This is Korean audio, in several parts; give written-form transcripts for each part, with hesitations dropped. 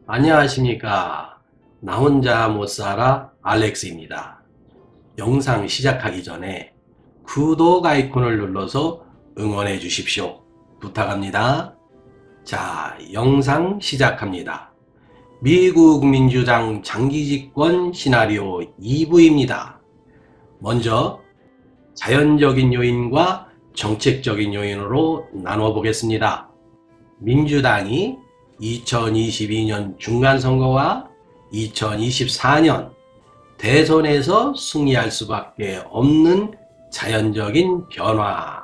안녕하십니까. 나 혼자 못 살아 알렉스입니다. 영상 시작하기 전에 구독 아이콘을 눌러서 응원해 주십시오. 부탁합니다. 자, 영상 시작합니다. 미국 민주당 장기 집권 시나리오 2부입니다. 먼저 자연적인 요인과 정책적인 요인으로 나눠 보겠습니다. 민주당이 2022년 중간선거와 2024년 대선에서 승리할 수밖에 없는 자연적인 변화.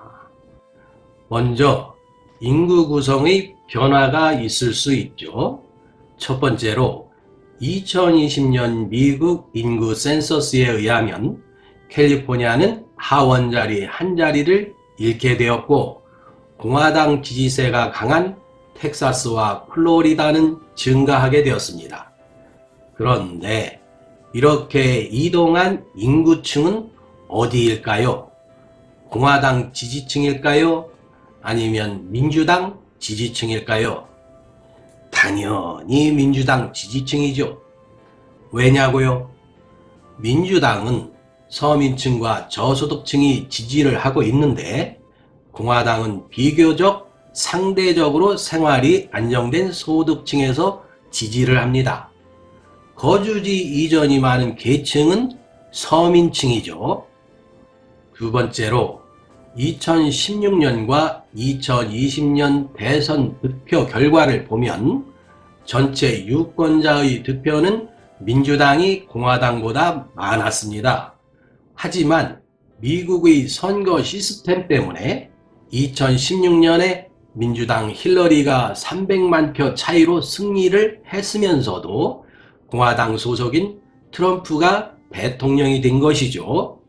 먼저 인구 구성의 변화가 있을 수 있죠. 첫 번째로 2020년 미국 인구 센서스에 의하면 캘리포니아는 하원 자리 한 자리를 잃게 되었고, 공화당 지지세가 강한 텍사스와 플로리다는 증가하게 되었습니다. 그런데 이렇게 이동한 인구층은 어디일까요? 공화당 지지층일까요? 아니면 민주당 지지층일까요? 당연히 민주당 지지층이죠. 왜냐고요? 민주당은 서민층과 저소득층이 지지를 하고 있는데, 공화당은 비교적 상대적으로 생활이 안정된 소득층에서 지지를 합니다. 거주지 이전이 많은 계층은 서민층이죠. 두 번째로 2016년과 2020년 대선 득표 결과를 보면 전체 유권자의 득표는 민주당이 공화당보다 많았습니다. 하지만 미국의 선거 시스템 때문에 2016년에 민주당 힐러리가 300만 표 차이로 승리를 했으면서도 공화당 소속인 트럼프가 대통령이 된 것이죠.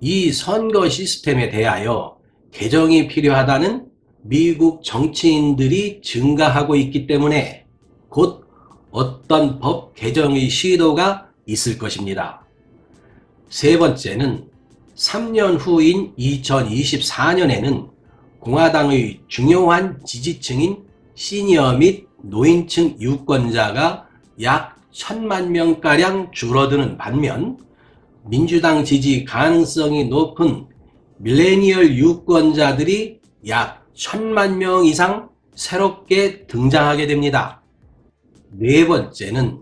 이 선거 시스템에 대하여 개정이 필요하다는 미국 정치인들이 증가하고 있기 때문에 곧 어떤 법 개정의 시도가 있을 것입니다. 세 번째는 3년 후인 2024년에는 공화당의 중요한 지지층인 시니어 및 노인층 유권자가 약 1000만 명가량 줄어드는 반면, 민주당 지지 가능성이 높은 밀레니얼 유권자들이 약 1000만 명 이상 새롭게 등장하게 됩니다. 네 번째는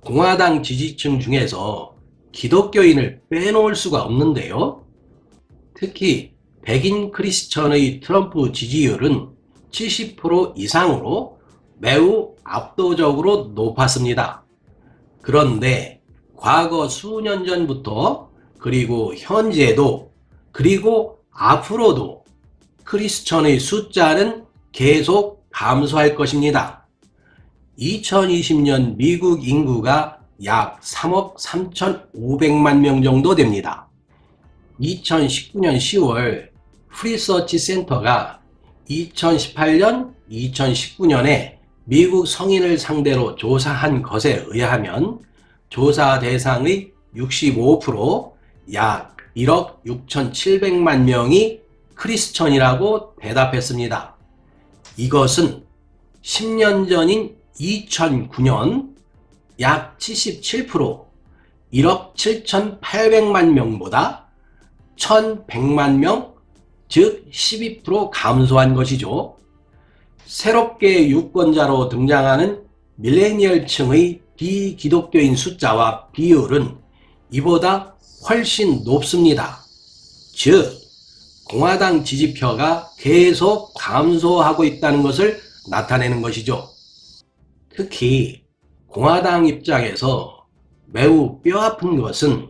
공화당 지지층 중에서 기독교인을 빼놓을 수가 없는데요. 특히 백인 크리스천의 트럼프 지지율은 70% 이상으로 매우 압도적으로 높았습니다. 그런데 과거 수년 전부터, 그리고 현재도, 그리고 앞으로도 크리스천의 숫자는 계속 감소할 것입니다. 2020년 미국 인구가 약 3억 3,500만 명 정도 됩니다. 2019년 10월 프리서치 센터가 2018년, 2019년에 미국 성인을 상대로 조사한 것에 의하면 조사 대상의 65%, 약 1억 6,700만 명이 크리스천이라고 대답했습니다. 이것은 10년 전인 2009년 약 77%, 1억 7,800만 명보다 1,100만 명, 즉 12% 감소한 것이죠. 새롭게 유권자로 등장하는 밀레니얼층의 비기독교인 숫자와 비율은 이보다 훨씬 높습니다. 즉, 공화당 지지표가 계속 감소하고 있다는 것을 나타내는 것이죠. 특히 공화당 입장에서 매우 뼈아픈 것은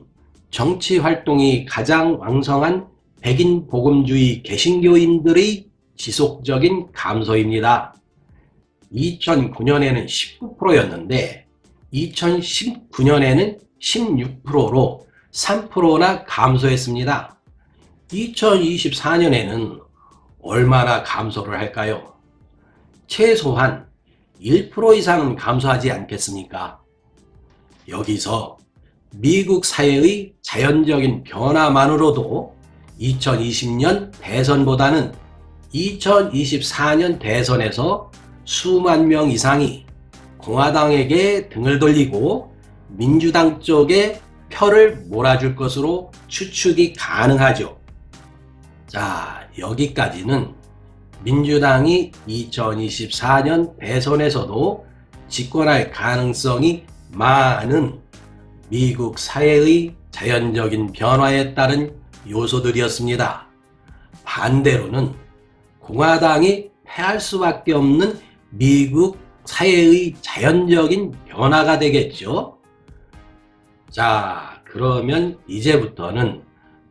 정치 활동이 가장 왕성한 백인 복음주의 개신교인들의 지속적인 감소입니다. 2009년에는 19%였는데 2019년에는 16%로 3%나 감소했습니다. 2024년에는 얼마나 감소를 할까요? 최소한 1% 이상은 감소하지 않겠습니까? 여기서 미국 사회의 자연적인 변화만으로도 2020년 대선보다는 2024년 대선에서 수만 명 이상이 공화당에게 등을 돌리고 민주당 쪽에 표를 몰아줄 것으로 추측이 가능하죠. 자, 여기까지는 민주당이 2024년 대선에서도 집권할 가능성이 많은 미국 사회의 자연적인 변화에 따른 요소들이었습니다. 반대로는 공화당이 패할 수밖에 없는 미국 사회의 자연적인 변화가 되겠죠. 자, 그러면 이제부터는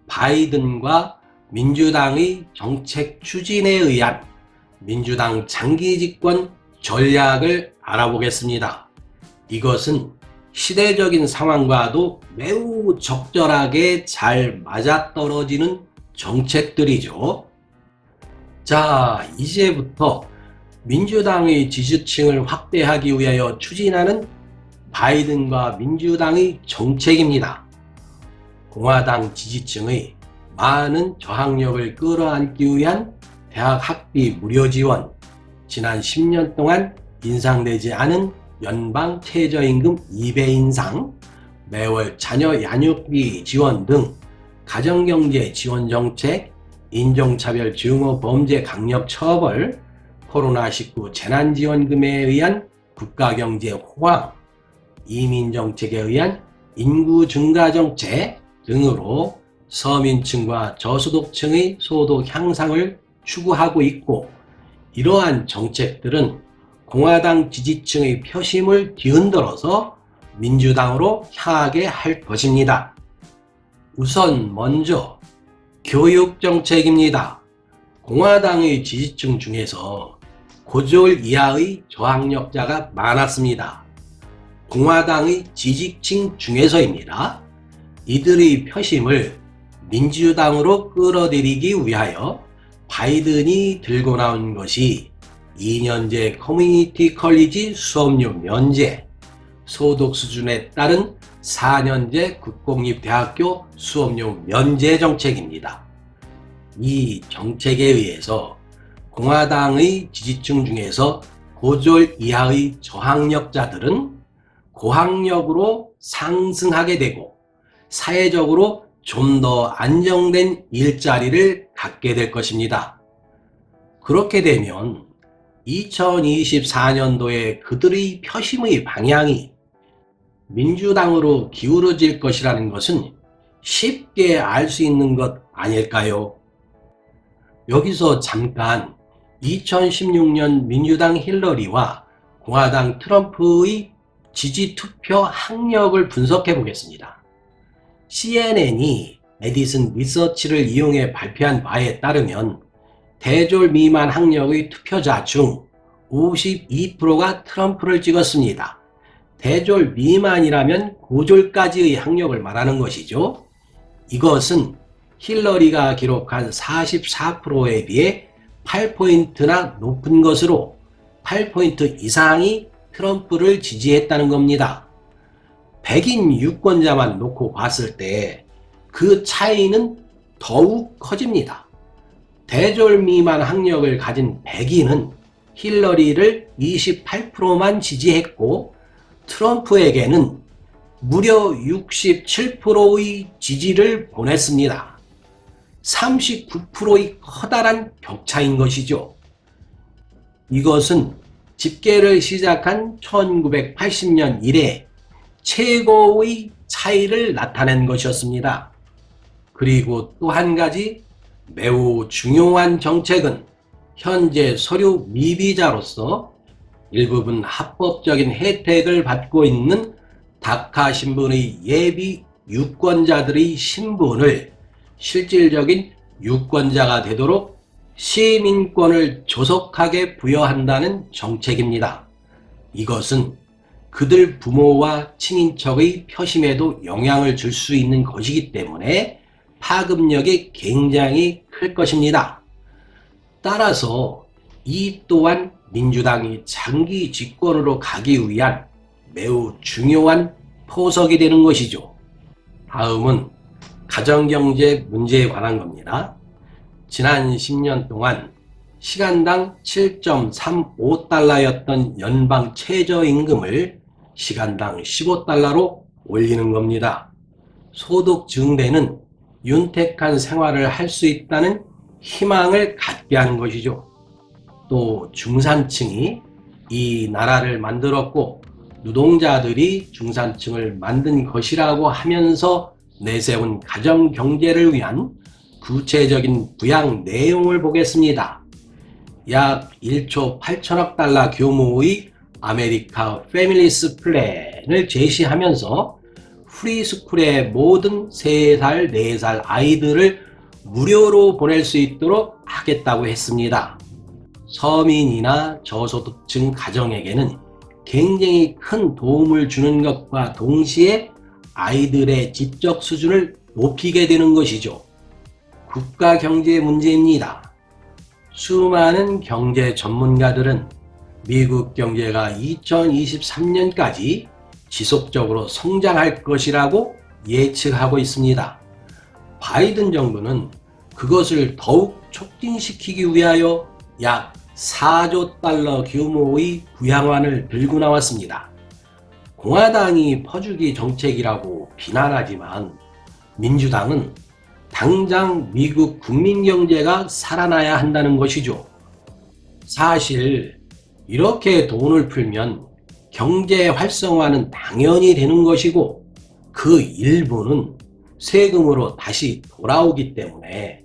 바이든과 민주당의 정책 추진에 의한 민주당 장기 집권 전략을 알아보겠습니다. 이것은 시대적인 상황과도 매우 적절하게 잘 맞아떨어지는 정책들이죠. 자, 이제부터 민주당의 지지층을 확대하기 위하여 추진하는 바이든과 민주당의 정책입니다. 공화당 지지층의 많은 저항력을 끌어안기 위한 대학 학비 무료 지원, 지난 10년 동안 인상되지 않은 연방 최저임금 2배 인상, 매월 자녀 양육비 지원 등 가정경제 지원 정책, 인종차별 증오 범죄 강력 처벌, 코로나19 재난지원금에 의한 국가경제 호황, 이민정책에 의한 인구 증가 정책 등으로 서민층과 저소득층의 소득 향상을 추구하고 있고, 이러한 정책들은 공화당 지지층의 표심을 뒤흔들어서 민주당으로 향하게 할 것입니다. 우선 먼저 교육 정책입니다. 공화당의 지지층 중에서 고졸 이하의 저학력자가 많았습니다. 공화당의 지지층 중에서입니다. 이들의 표심을 민주당으로 끌어들이기 위하여 바이든이 들고 나온 것이 2년제 커뮤니티 컬리지 수업료 면제, 소득 수준에 따른 4년제 국공립대학교 수업료 면제 정책입니다. 이 정책에 의해서 공화당의 지지층 중에서 고졸 이하의 저학력자들은 고학력으로 상승하게 되고 사회적으로 좀 더 안정된 일자리를 갖게 될 것입니다. 그렇게 되면 2024년도에 그들의 표심의 방향이 민주당으로 기울어질 것이라는 것은 쉽게 알 수 있는 것 아닐까요? 여기서 잠깐 2016년 민주당 힐러리와 공화당 트럼프의 지지 투표 학력을 분석해 보겠습니다. CNN이 에디슨 리서치를 이용해 발표한 바에 따르면 대졸 미만 학력의 투표자 중 52%가 트럼프를 찍었습니다. 대졸 미만이라면 고졸까지의 학력을 말하는 것이죠. 이것은 힐러리가 기록한 44%에 비해 8포인트나 높은 것으로 8포인트 이상이 트럼프를 지지했다는 겁니다. 백인 유권자만 놓고 봤을 때 그 차이는 더욱 커집니다. 대졸 미만 학력을 가진 백인은 힐러리를 28%만 지지했고 트럼프에게는 무려 67%의 지지를 보냈습니다. 39%의 커다란 격차인 것이죠. 이것은 집계를 시작한 1980년 이래 최고의 차이를 나타낸 것이었습니다. 그리고 또 한 가지 매우 중요한 정책은 현재 서류 미비자로서 일부분 합법적인 혜택을 받고 있는 다카 신분의 예비 유권자들의 신분을 실질적인 유권자가 되도록 시민권을 조속하게 부여한다는 정책입니다. 이것은 그들 부모와 친인척의 표심에도 영향을 줄 수 있는 것이기 때문에 파급력이 굉장히 클 것입니다. 따라서 이 또한 민주당이 장기 집권으로 가기 위한 매우 중요한 포석이 되는 것이죠. 다음은 가정경제 문제에 관한 겁니다. 지난 10년 동안 시간당 7.35달러였던 연방 최저임금을 시간당 15달러로 올리는 겁니다. 소득 증대는 윤택한 생활을 할 수 있다는 희망을 갖게 하는 것이죠. 또 중산층이 이 나라를 만들었고 노동자들이 중산층을 만든 것이라고 하면서 내세운 가정 경제를 위한 구체적인 부양 내용을 보겠습니다. 약 1조 8천억 달러 규모의 아메리카 패밀리스 플랜을 제시하면서 프리스쿨의 모든 3살, 4살 아이들을 무료로 보낼 수 있도록 하겠다고 했습니다. 서민이나 저소득층 가정에게는 굉장히 큰 도움을 주는 것과 동시에 아이들의 지적 수준을 높이게 되는 것이죠. 국가 경제 문제입니다. 수많은 경제 전문가들은 미국 경제가 2023년까지 지속적으로 성장할 것이라고 예측하고 있습니다. 바이든 정부는 그것을 더욱 촉진시키기 위하여 약 4조 달러 규모의 부양안을 들고 나왔습니다. 공화당이 퍼주기 정책이라고 비난하지만 민주당은 당장 미국 국민 경제가 살아나야 한다는 것이죠. 사실 이렇게 돈을 풀면 경제 활성화는 당연히 되는 것이고 그 일부는 세금으로 다시 돌아오기 때문에,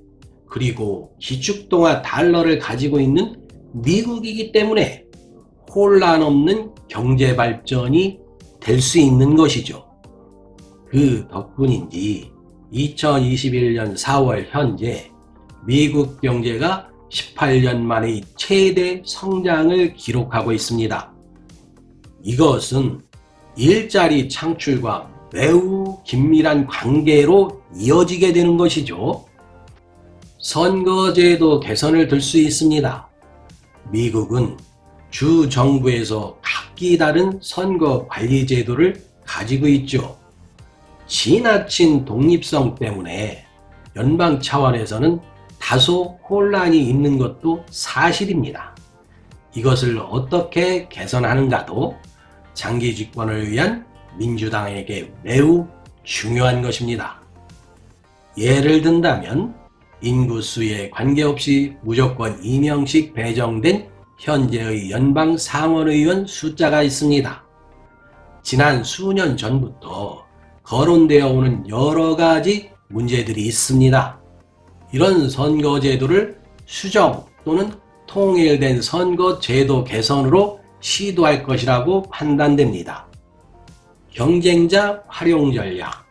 그리고 기축통화 달러를 가지고 있는 미국이기 때문에 혼란 없는 경제 발전이 될 수 있는 것이죠. 그 덕분인지 2021년 4월 현재 미국 경제가 18년 만의 최대 성장을 기록하고 있습니다. 이것은 일자리 창출과 매우 긴밀한 관계로 이어지게 되는 것이죠. 선거제도 개선을 들 수 있습니다. 미국은 주 정부에서 각기 다른 선거 관리 제도를 가지고 있죠. 지나친 독립성 때문에 연방 차원에서는 다소 혼란이 있는 것도 사실입니다. 이것을 어떻게 개선하는가도 장기 집권을 위한 민주당에게 매우 중요한 것입니다. 예를 든다면 인구수에 관계없이 무조건 2명씩 배정된 현재의 연방 상원의원 숫자가 있습니다. 지난 수년 전부터 거론되어 오는 여러 가지 문제들이 있습니다. 이런 선거제도를 수정 또는 통일된 선거제도 개선으로 시도할 것이라고 판단됩니다. 경쟁자 활용 전략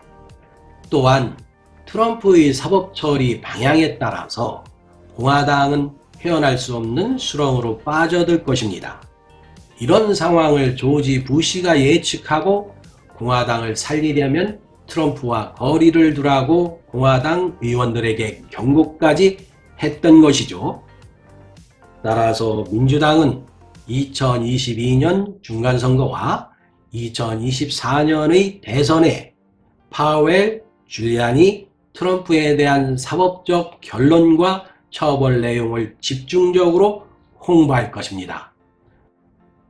또한 트럼프의 사법처리 방향에 따라서 공화당은 헤어날 수 없는 수렁으로 빠져들 것입니다. 이런 상황을 조지 부시가 예측하고 공화당을 살리려면 트럼프와 거리를 두라고 공화당 의원들에게 경고까지 했던 것이죠. 따라서 민주당은 2022년 중간선거와 2024년의 대선에 파웰, 줄리아니, 트럼프에 대한 사법적 결론과 처벌 내용을 집중적으로 홍보할 것입니다.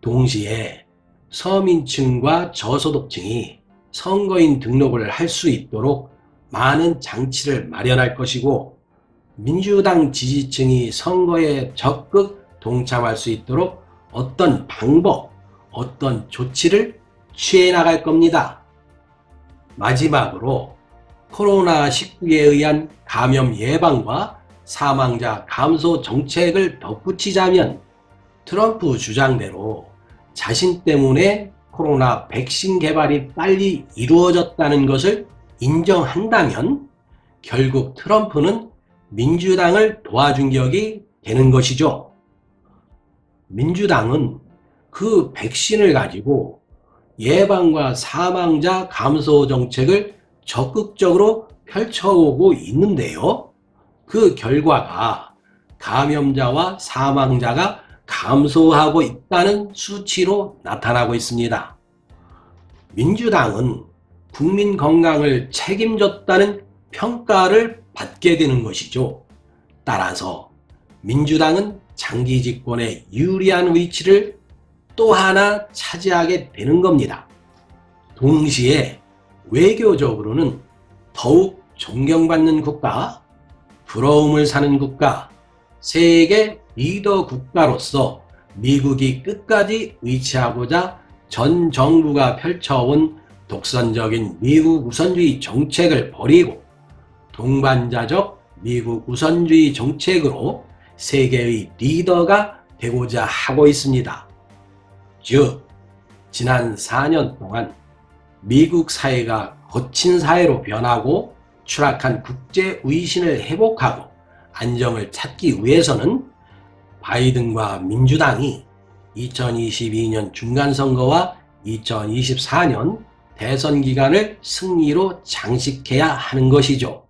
동시에 서민층과 저소득층이 선거인 등록을 할 수 있도록 많은 장치를 마련할 것이고, 민주당 지지층이 선거에 적극 동참할 수 있도록 어떤 방법, 어떤 조치를 취해 나갈 겁니다. 마지막으로 코로나19에 의한 감염 예방과 사망자 감소 정책을 덧붙이자면, 트럼프 주장대로 자신 때문에 코로나 백신 개발이 빨리 이루어졌다는 것을 인정한다면 결국 트럼프는 민주당을 도와준 격이 되는 것이죠. 민주당은 그 백신을 가지고 예방과 사망자 감소 정책을 적극적으로 펼쳐오고 있는데요. 그 결과가 감염자와 사망자가 감소하고 있다는 수치로 나타나고 있습니다. 민주당은 국민 건강을 책임졌다는 평가를 받게 되는 것이죠. 따라서 민주당은 장기 집권에 유리한 위치를 또 하나 차지하게 되는 겁니다. 동시에 외교적으로는 더욱 존경받는 국가, 부러움을 사는 국가, 세계 리더 국가로서 미국이 끝까지 위치하고자 전 정부가 펼쳐온 독선적인 미국 우선주의 정책을 버리고 동반자적 미국 우선주의 정책으로 세계의 리더가 되고자 하고 있습니다. 즉, 지난 4년 동안 미국 사회가 거친 사회로 변하고 추락한 국제 위신을 회복하고 안정을 찾기 위해서는 바이든과 민주당이 2022년 중간선거와 2024년 대선 기간을 승리로 장식해야 하는 것이죠.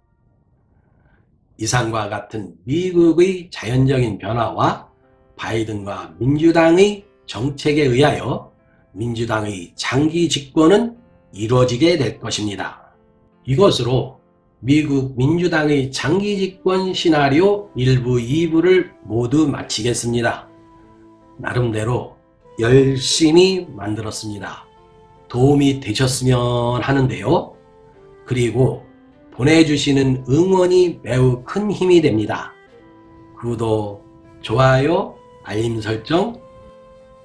이상과 같은 미국의 자연적인 변화와 바이든과 민주당의 정책에 의하여 민주당의 장기 집권은 이루어지게 될 것입니다. 이것으로 미국 민주당의 장기 집권 시나리오 1부, 2부를 모두 마치겠습니다. 나름대로 열심히 만들었습니다. 도움이 되셨으면 하는데요. 그리고 보내주시는 응원이 매우 큰 힘이 됩니다. 구독, 좋아요, 알림 설정,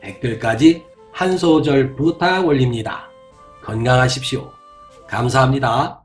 댓글까지 한 소절 부탁 올립니다. 건강하십시오. 감사합니다.